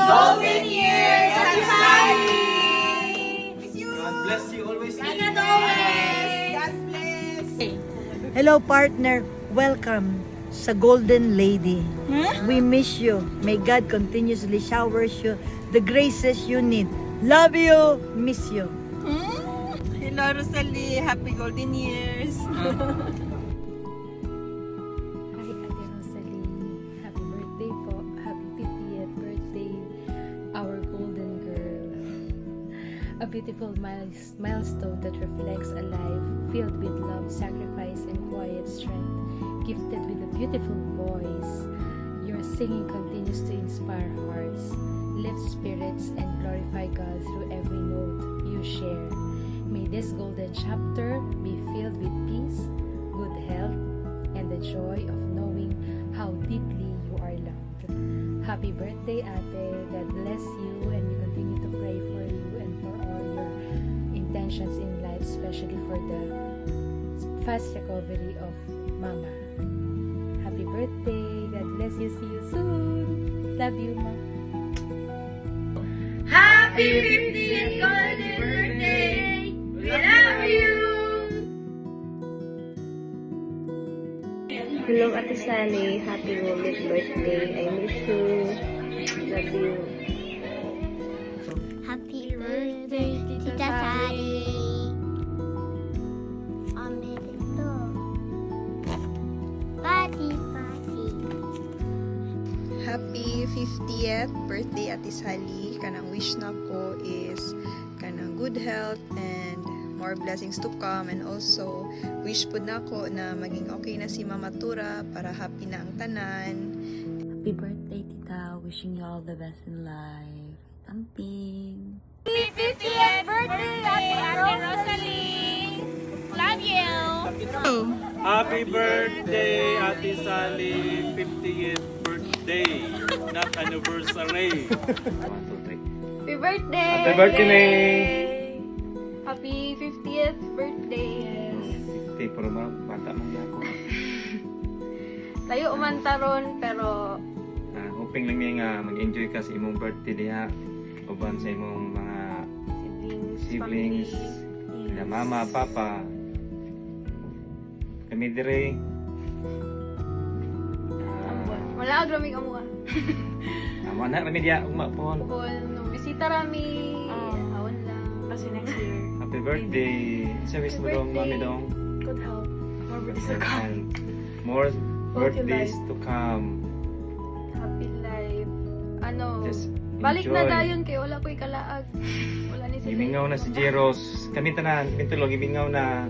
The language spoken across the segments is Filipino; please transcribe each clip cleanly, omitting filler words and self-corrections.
golden years, Ate Sally! God bless you always. Ingat always! God bless! Hello partner, welcome sa Golden Lady. We miss you. May God continuously showers you the graces you need. Love you, miss you. Hello Rosalie, happy golden years! Hi, Ate Rosalie. Happy birthday po. Happy 50th birthday, our golden girl. A beautiful milestone that reflects a life filled with love, sacrifice, and quiet strength. Gifted with a beautiful voice, your singing continues to inspire hearts, lift spirits, and glorify God through every note you share. May this golden chapter be filled with peace, good health, and the joy of knowing how deeply you are loved. Happy birthday, Ate. God bless you, and we continue to pray for you and for all your intentions in life, especially for the fast recovery of Mama. Happy birthday. God bless you. See you soon. Love you, Ma. Happy 50th golden birthday! We love you! Hello, Ate Sally. Happy golden birthday. I miss you. Love you. Happy birthday, Tita Sally. Amerito. Party, party. Happy 50th birthday, Ate Sally. Kanang wish na ko is kanang good health and more blessings to come, and also wish po na ko na maging okay na si Mama Tura para happy na ang tanan. Happy birthday, Tita. Wishing you all the best in life. Tamping. Happy 50th birthday, Ate Rosalie! Love you! Happy birthday, Ate Sally. 50th birthday, not anniversary. 1, 2, 3. Happy birthday! Happy birthday! Happy 50th birthday! 50, pero bata man yan ako. Tayo umantaron, pero Hoping lang niya nga mag-enjoy ka sa imong birthday diha. Uban sa imong mga siblings, na mama, papa. Kami dire. wala ang raming amuha. Amo na kami diha ugma po. Kung no, bisita rami, awon lang. Kasi next year. Happy birthday. Sa wish mo dong, mami dong. Good health. More birthdays to come. And more birthdays to come. Happy life. Ano, Just balik na enjoy. dayon kay wala ko'y kalaag. Wala ni sila. Gimingaw na si Jeros. Kami tanan, kami tulo, gimingaw na.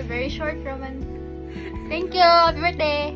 Very short, Roman. Thank you. Happy birthday.